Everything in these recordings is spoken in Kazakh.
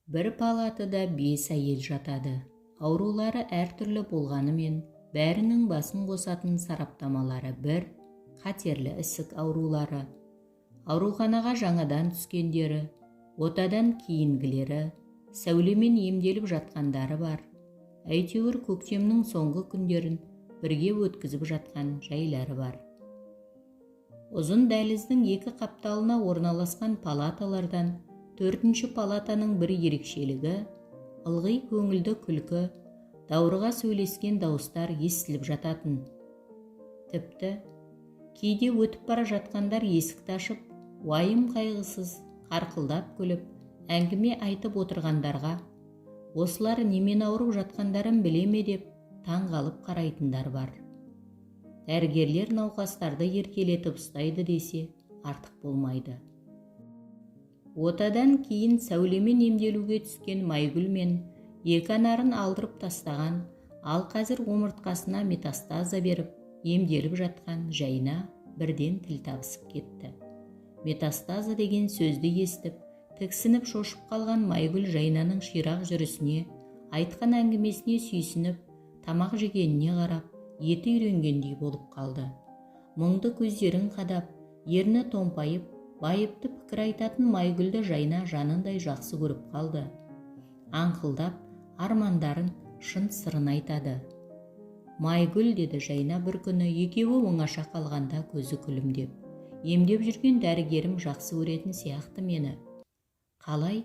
Бір палатада 5 әйел жатады. Аурулары әртүрлі болғанымен, бәрінің басын қосатын сараптамалары бір: қатерлі ісік аурулары, ауруханаға жаңадан түскендері, отадан кейінгілері, сәулемен емделіп жатқандары бар. Әйтеуір көктемнің соңғы күндерін бірге өткізіп жатқан жайлары бар. Ұзын дәліздің екі қапталына орналасқан палаталардан 4-ші палатаның бір ерекшелігі: ылғи көңілді күлкі, даурыға сөйлескен дауыстар естіліп жататын. Тіпті кейде өтіп бара жатқандар есікті ашып, уайым қайғысыз қарқылдап күліп, әңгіме айтып отырғандарға осылар немен ауырып жатқандарын біле ме деп таңғалып қарайтындар бар. Дәрігерлер науқастарды еркелетіп ұстайды десе артық болмайды. Отадан кейін сәулемен емделуге түскен Майгүл мен екі анарын алдырып тастаған, ал қазір омыртқасына метастаза беріп емделіп жатқан Жайна бірден тіл табысып кетті. Метастаза деген сөзді естіп, тіксініп шошып қалған Майгүл Жайнаның ширақ жүрісіне, айтқан әңгімесіне сүйсініп, тамақ жегеніне қарап, еті үйренгендей болып қалды. Мұңды көздерін қадап, ерні томпайып, байыпты пікір айтатын Майгүлді Жайна жанындай жақсы көріп қалды. Аңқылдап, армандарын, шын сырын айтады. Майгүл, деді Жайна бір күні, екеуі оңаша қалғанда көзі күлімдеп, емдеп жүрген дәрігерім жақсы көретін сияқты мені. Қалай?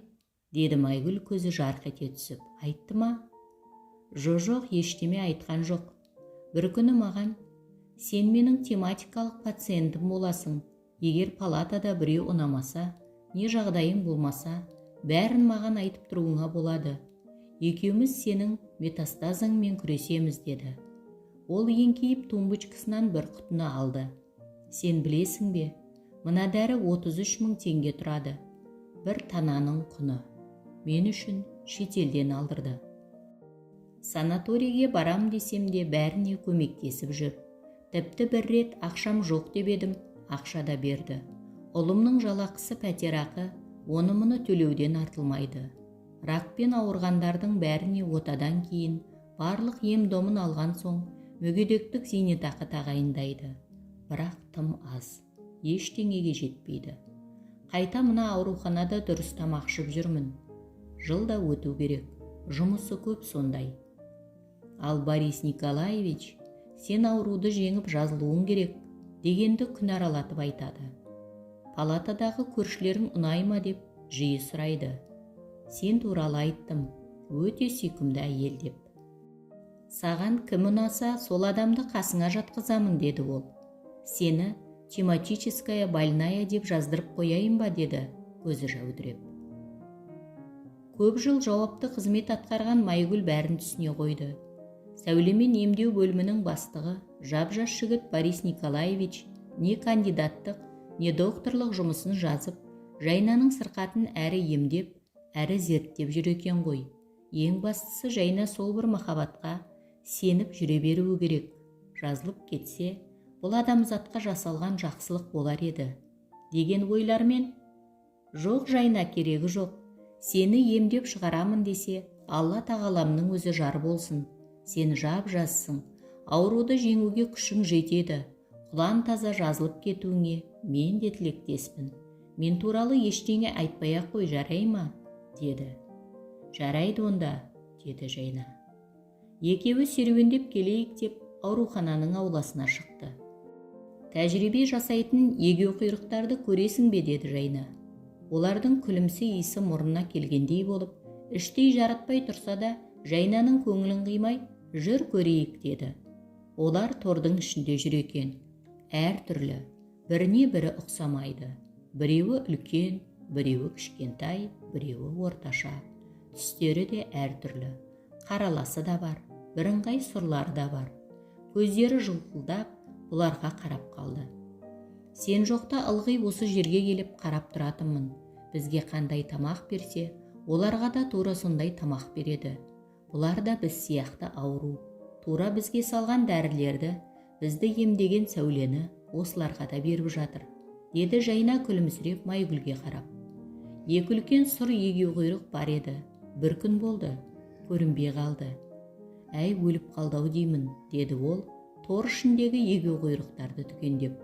Деді Майгүл көзі жарқ ете түсіп. Айтты ма? Жоқ, ештеме айтқан жоқ. Бір күні маған: сен менің тематикалық пациентім боласың. Егер палатада біреу ұнамаса, не жағдайың болмаса, бәрін маған айтып тұруыңа болады. Екеуміз сенің метастазыңмен күресеміз, деді. Ол еңкейіп тумбочкасынан бір құтыны алды. Сен білесің бе, мына дәрі 33 000 теңге тұрады. Бір тананың құны. Мен үшін шетелден алдырды. Санаторийге барам десем де бәріне көмектесіп жүр. Тіпті бір рет ақшам жоқ деп едім, ақша да берді. Ұлымның жалақысы пәтерақы, оны-мұны төлеуден артылмайды. Ракпен ауырғандардың бәріне отадан кейін барлық ем-домын алған соң мүгедектік зейнетақы тағайындайды. Бірақ тым аз, ештеңеге жетпейді. Қайта мына ауруханада дұрыс тамақ ішіп жүрмін. Жылда өту керек, жұмысы көп сондай. Ал Борис Николаевич, сен ауруды жеңіп жазылуың керек дегенді күнаралатып айтады. Палатадағы көршілерің ұнай ма деп жиі сұрайды. Сен туралы айттым, өте сүйкімді әйел деп. Саған кім ұнаса, сол адамды қасыңа жатқызамын, деді ол. Сені тематическая больная деп жаздырып қояйын ба, деді көзі жәудіреп. Көп жыл жауапты қызмет атқарған Майгүл бәрін түсіне қойды. Сәулемен емдеу бөлімінің бастығы, жап-жас жігіт Борис Николаевич не кандидаттық, не докторлық жұмысын жазып, Жайнаның сырқатын әрі емдеп, әрі зерттеп жүр екен ғой. Ең бастысы Жайна сол бір махаббатқа сеніп жүре беруі керек. Жазылып кетсе, бұл адамзатқа жасалған жақсылық болар еді, деген ойлармен. Жоқ, Жайна, керегі жоқ. Сені емдеп шығарамын десе, Алла тағаламның өзі жар болсын. Сен жап-жассың, ауруды жеңуге күшің жетеді. Құлан таза жазылып кетуіңе мен де тілектеспін. Мен туралы ештеңе айтпай-ақ қой, жарай ма? Деді. Жарайды онда, деді Жайна. Екеуі серуендеп келейік деп аурухананың ауласына шықты. Тәжірибе жасайтын егеу құйрықтарды көресің бе, деді Жайна. Олардың күлімсі иісі мұрнына келгендей болып, іштей жаратпай тұрса да, Жайнаның көңілін қимай, жүр көрейік, деді. Олар тордың ішінде жүр екен. Әр түрлі, біріне бірі ұқсамайды. Біреуі үлкен, біреуі кішкентай, біреуі орташа. Түстері де әр түрлі. Қараласы да бар, бірыңғай сұрлары да бар. Көздері жылтылдап, бұларға қарап қалды. Сен жоқта ылғи осы жерге келіп қарап тұратынмын. Бізге қандай тамақ берсе, оларға да тура сондай тамақ береді. Бұлар да біз сияқты ауру. Тура бізге салған дәрілерді, бізді емдеген сәулені осыларға да беріп жатыр, деді Жайна күлімсіреп Майгүлге қарап. Екі үлкен сұр егеу құйрық бар еді. Бір күн болды, көрінбей қалды. Әй, өліп қалды-ау деймін, деді ол, тор ішіндегі егеу құйрықтарды түгендеп.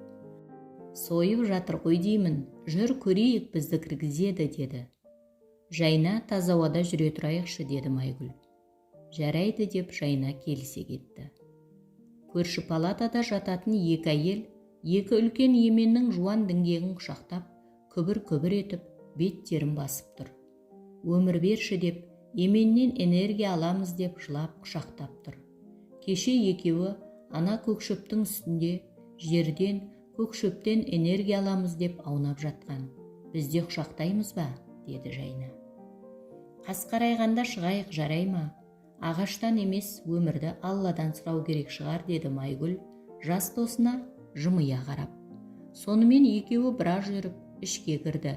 Сойып жатыр ғой деймін, жүр көрейік, бізді кіргізеді, деді. Жайна таза ауада жүре тұрайықшы, деді Майгүл. Жарайды деп Жайна келісе кетті. Көрші палатада жататын екі әйел, екі үлкен еменнің жуан діңгегін құшақтап, күбір-күбір етіп, беттерін басып тұр. Өмір берші деп, еменнен энергия аламыз деп жылап құшақтап тұр. Кеше екеуі ана көкшөптің үстінде жерден, көкшөптен энергия аламыз деп аунап жатқан. Бізде құшақтаймыз ба, деді Жайна. Қас қарайғанда шығайық, жарай ма? Ағаштан емес, өмірді Алладан сұрау керек шығар, деді Майгүл, жас досына жымия қарап. Сонымен екеуі біраз жүріп, ішке кірді.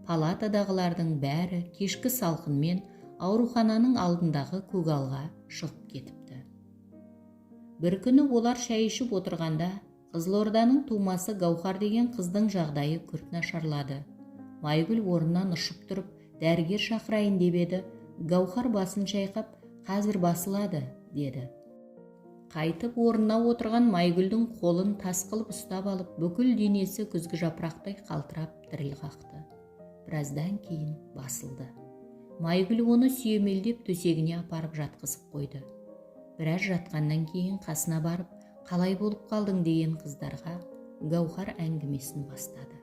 Палатадағылардың бәрі кешкі салқынмен аурухананың алдындағы көгалға шығып кетіпті. Бір күні олар шай ішіп отырғанда, Қызылорданың тумасы Гаухар деген қыздың жағдайы күрт нашарлады. Майгүл орнынан ұшып тұрып, дәрігер шақырайын деп еді. Гаухар басын шайқап, қазір басылады, деді. Қайтып орнына отырған Майгүлдің қолын тас қылып ұстап алып, бүкіл денесі күзгі жапырақтай қалтырап діріл қақты. Біраздан кейін басылды. Майгүл оны сүйемелдеп төсегіне апарып жатқызып қойды. Біраз жатқаннан кейін қасына барып, қалай болып қалдың деген қыздарға Гаухар әңгімесін бастады.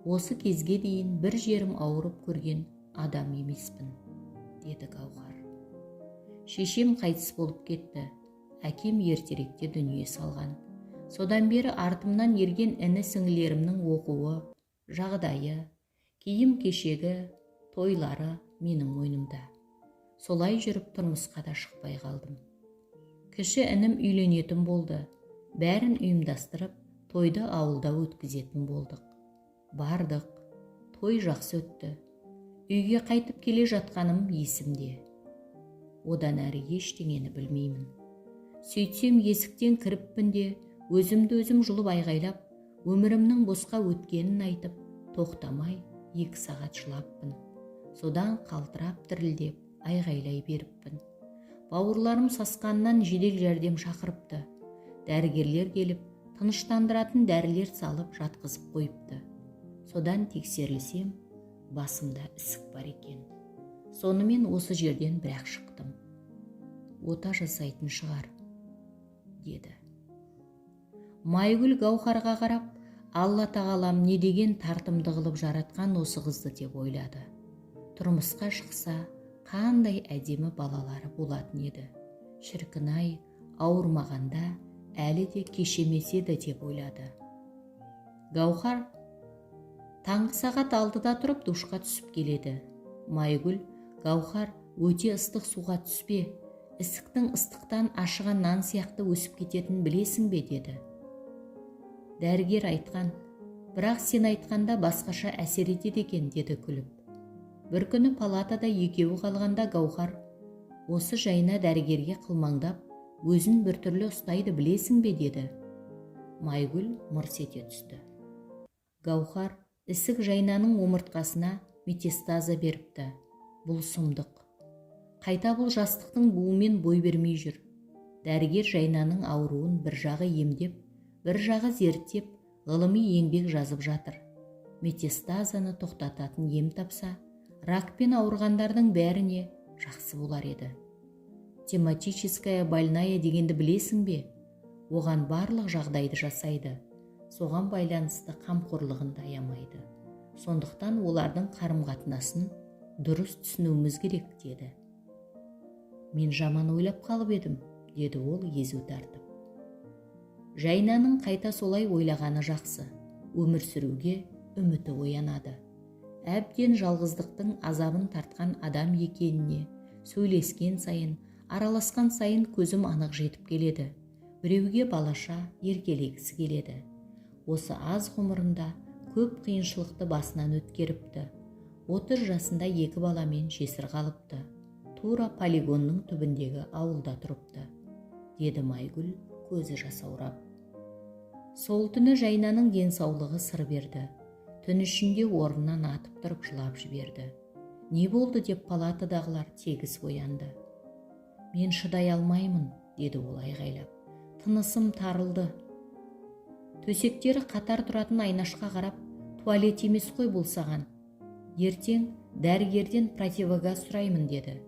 Осы кезге дейін бір жерім ауырып көрген адам емеспін, деді Гаухар. Шешем қайтыс болып кетті. Әкем ертеректе дүние салған. Содан бері артымнан ерген іні сіңілерімнің оқуы, жағдайы, киім кешегі, тойлары менің мойнымда. Солай жүріп тұрмысқа да шықпай қалдым. Кіші інім үйленетін болды. Бәрін ұйымдастырып, тойды ауылда өткізетін болдық. Бардық. Той жақсы өтті. Үйге қайтып келе жатқаным есімде. Одан әрі ештеңені білмеймін. Сөйтсем есіктен кіріппін де, өзімді өзім жұлып айғайлап, өмірімнің босқа өткенін айтып, тоқтамай 2 сағат жылаппын. Содан қалтырап дірілдеп, айғайлай беріппін. Бауырларым сасқаннан жедел жәрдем шақырыпты. Дәрігерлер келіп, тыныштандыратын дәрілер салып жатқызып қойыпты. Содан тексерілсем, басымда ісік бар екен. Сонымен осы жерден бірақ шықтым. Ота жасайтын шығар, деді. Майгүл Гаухарға қарап, Алла тағалам не деген тартымды қылып жаратқан осы қызды деп ойлады. Тұрмысқа шықса, қандай әдемі балалары болатын еді. Шіркін-ай, ауырмағанда әлі де кешемеседі деп ойлады. Гаухар таңғы сағат 6-да тұрып душқа түсіп келеді. Майгүл, Гаухар, өте ыстық суға түспе, ісіктің ыстықтан ашыған нан сияқты өсіп кететін білесің бе, деді. Дәрігер айтқан, бірақ сен айтқанда басқаша әсер етеді екен, деді күліп. Бір күні палатада екеуі қалғанда Гаухар, осы Жайна дәрігерге қылмаңдап, өзін біртүрлі ұстайды білесің бе, деді. Майгүл мырс ете түсті. Гаухар, ісік Жайнаның омыртқасына метастаза беріпті. Бұл сұмдық. Қайта бұл жастықтың буымен бой бермей жүр. Дәрігер Жайнаның ауруын бір жағы емдеп, бір жағы зерттеп, ғылыми еңбек жазып жатыр. Метастазаны тоқтататын ем тапса, ракпен ауырғандардың бәріне жақсы болар еді. Тематическая больная дегенді білесің бе? Оған барлық жағдайды жасайды. Соған байланысты қамқорлығын да аямайды. Сондықтан олардың қарым-қатынасын дұрыс түсінуіміз керек, деді. Мен жаман ойлап қалып едім, деді ол езу тартып. Жайнаның қайта солай ойлағаны жақсы. Өмір сүруге үміті оянады. Әбден жалғыздықтың азабын тартқан адам екеніне сөйлескен сайын, араласқан сайын көзім анық жетіп келеді. Біреуге балаша еркелегісі келеді. Осы аз ғұмырында көп қиыншылықты басынан өткеріпті. 30 жасында 2 баламен жесір қалыпты. Тура полигонның түбіндегі ауылда тұрыпты, деді Майгүл көзі жасаурап. Сол түні Жайнаның денсаулығы сыр берді. Түн ішінде орнынан атып тұрып жылап жіберді. Не болды деп палатадағылар тегіс оянды. Мен шыдай алмаймын, деді ол айғайлап. Тынысым тарылды. Төсектері қатар тұратын айнашқа қарап, туалет емес қой бұл саған. Ертең дәрігерден противогаз сұраймын, деді.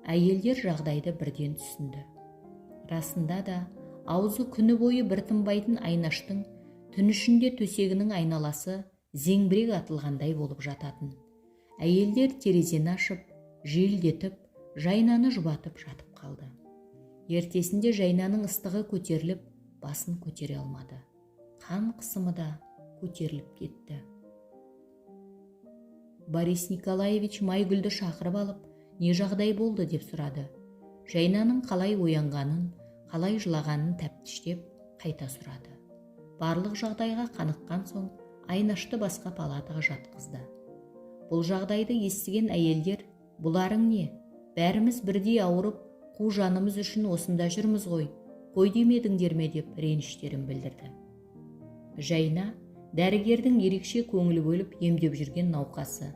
Әйелдер жағдайды бірден түсінді. Расында да, аузы күні бойы бір тынбайтын айнаштың түн ішінде төсегінің айналасы зеңбірек атылғандай болып жататын. Әйелдер терезені ашып, желдетіп, Жайнаны жұбатып жатып қалды. Ертесінде Жайнаның ыстығы көтеріліп, басын көтере алмады. Қан қысымы да көтеріліп кетті. Борис Николаевич Майгүлді шақырып алып, не жағдай болды деп сұрады. Жайнаның қалай оянғанын, қалай жылағанын тәптіштеп қайта сұрады. Барлық жағдайға қаныққан соң Айнашты басқа палатаға жатқызды. Бұл жағдайды естіген әйелдер, бұларың не? Бәріміз бірдей ауырып, қу жанымыз үшін осында жүрміз ғой, қой демедіңдер ме деп реніштерін білдірді. Жайна дәрігердің ерекше көңіл бөліп емдеп жүрген науқасы.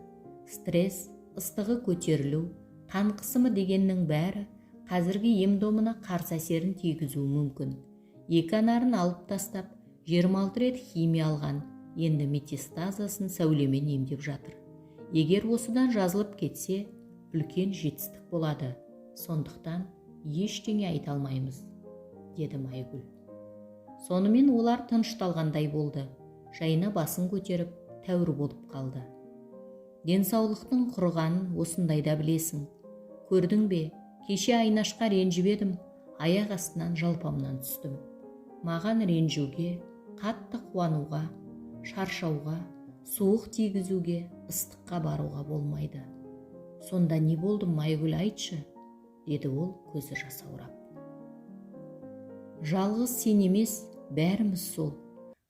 Стресс, ыстығы көтерілу, қан қысымы дегеннің бәрі қазіргі ем-домына қарсы әсерін тигізуі мүмкін. Екі анарын алып тастап, 26 рет химия алған, енді метастазасын сәулемен емдеп жатыр. Егер осыдан жазылып кетсе, үлкен жетістік болады. Сондықтан ештеңе айта алмаймыз, деді Майгүл. Сонымен олар тынышталғандай болды. Жайна басын көтеріп, тәуір болып қалды. Денсаулықтың құрғанын осындайда білесің. Көрдің бе, кеше Айнашқа ренжіп едім, аяқ астынан жалпамнан түстім. Маған ренжуге, қатты қуануға, шаршауға, суық тигізуге, ыстыққа баруға болмайды. Сонда не болды, Майгүл, айтшы, деді ол көзі жасаурап. Жалғыз сен емес, бәріміз сол.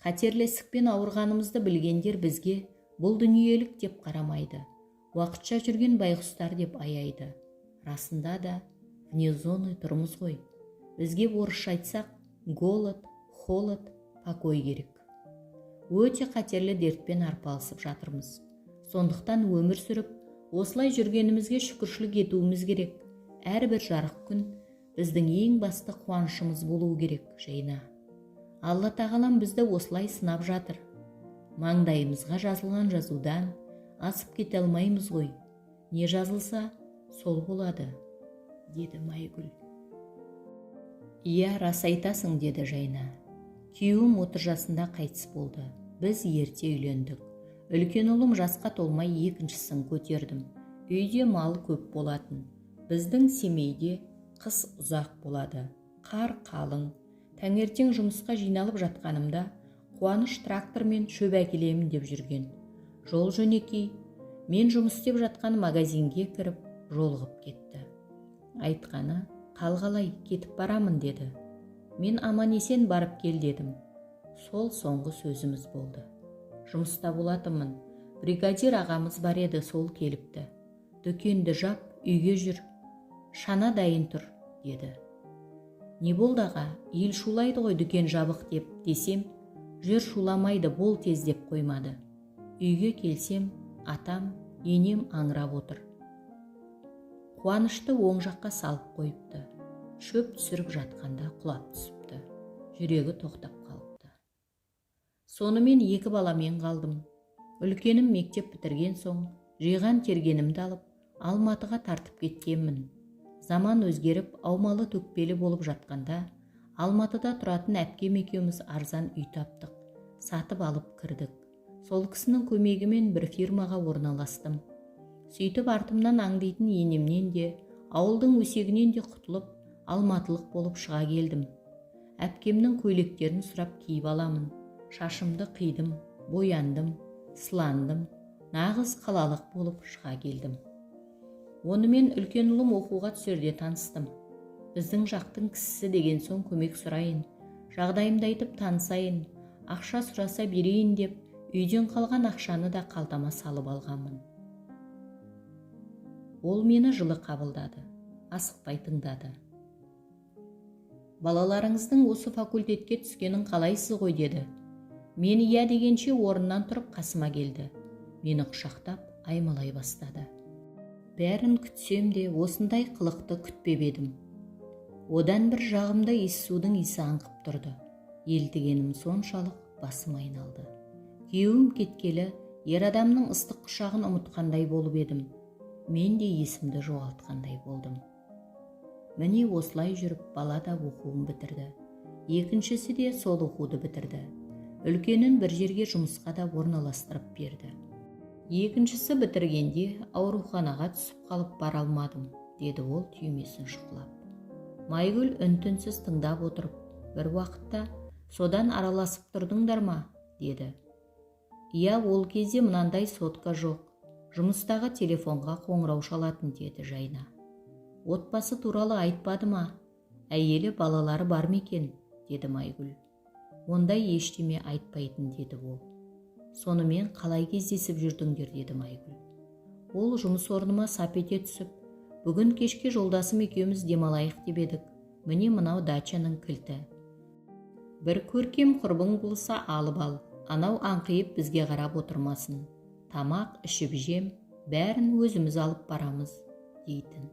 Қатерлі ісікпен ауырғанымызды білгендер бізге бұл дүниелік деп қарамайды. Уақытша жүрген байғұстар деп аяйды. Расында да вне зоны тұрмыз ғой. Бізге орысша айтсақ, голод, холод, покой керек. Өте қатерлі дертпен арпалысып жатырмыз. Сондықтан өмір сүріп, осылай жүргенімізге шүкіршілік етуіміз керек. Әрбір жарық күн біздің ең басты қуанышымыз болуы керек, Жайна. Алла тағалам бізді осылай сынап жатыр. Маңдайымызға жазылған жазудан асып кете алмаймыз ғой. Не жазылса, сол болады, деді Майгүл. Иә, рас айтасың, деді Жайна. Күйеуім 30 жасында қайтыс болды. Біз ерте үйлендік. Үлкен ұлым жасқа толмай екіншісін көтердім. Үйде мал көп болатын. Біздің Семейде қыс ұзақ болады. Қар қалың. Таңертең жұмысқа жиналып жатқанымда Қуаныш трактормен шөп әкелемін деп жүрген. Жол жөнекей. Мен жұмыс істеп жатқан магазинге кіріп, жолығып кетті. Айтқаны, қалғалай кетіп барамын, деді. Мен аман-есен барып кел, дедім. Сол соңғы сөзіміз болды. Жұмыста болатынмын. Бригадир ағамыз бар еді, сол келіпті. Дүкенді жап, үйге жүр. Шана дайын тұр, деді. Не болды аға, ел шулайды ғой дүкен жабық деп десем, жүр шуламайды, бол тез деп қоймады. Үйге келсем, атам, енем аңырап отыр. Қуанышты оң жаққа салып қойыпты. Шөп түсіріп жатқанда құлап түсіпті. Жүрегі тоқтап қалыпты. Сонымен екі баламен қалдым. Үлкенім мектеп бітірген соң, жиған тергенімді алып, Алматыға тартып кеткенмін. Заман өзгеріп, аумалы төкпелі болып жатқанда, Алматыда тұратын әпкем екеуміз арзан үй таптық. Сатып алып кірдік. Сол кісінің көмегімен бір фирмаға орналастым. Сөйтіп артымнан аңдитын енемнен де, ауылдың өсегінен де құтылып, алматылық болып шыға келдім. Әпкемнің көйлектерін сұрап киіп аламын. Шашымды қидым, бояндым, сыландым, нағыз қалалық болып шыға келдім. Онымен үлкен ұлым оқуға түсерде таныстым. Біздің жақтың кісісі деген соң көмек сұрайын, жағдайымды айтып танысайын, ақша сұраса берейін деп, үйден қалған ақшаны да қалтама салып алғанмын. Ол мені жылы қабылдады, асықпай тыңдады. Балаларыңыздың осы факультетке түскенін қалайсыз ғой, деді. Мен иә дегенше орнынан тұрып қасыма келді. Мені құшақтап аймалай бастады. Бәрін күтсем де осындай қылықты күтпеп едім. Одан бір жағымда иіссудың иісі аңқып тұрды. Елтігенім соншалық басым айналды. Күйеуім кеткелі ер адамның ыстық құшағын ұмытқандай болып едім. Мен де есімді жоғалтқандай болдым. Міне осылай жүріп бала да оқуын бітірді. Екіншісі де сол оқуды бітірді. Үлкенін бір жерге жұмысқа да орналастырып берді. Екіншісі бітіргенде ауруханаға түсіп қалып бара алмадым, деді ол түймесін шұқылап. Майгүл үн-түнсіз тыңдап отырып, бір уақытта содан араласып тұрдыңдар ма, деді. Иә, ол кезде мынандай сотка жоқ. Жұмыстағы телефонға қоңырау шалатын, деді Жайна. Отбасы туралы айтпады ма? Әйелі балалары бар ма екен, деді Майгүл. Ондай ештеме айтпайтын, деді ол. Сонымен қалай кездесіп жүрдіңдер, деді Майгүл. Ол жұмыс орныма сап ете түсіп, бүгін кешке жолдасым екеуміз демалайық деп едік. Міне мынау дачаның кілті. Бір көркем құрбың болса алып ал, анау аңқиып бізге қарап отырмасын. Тамақ ішіп жем, бәрін өзіміз алып барамыз, дейтін.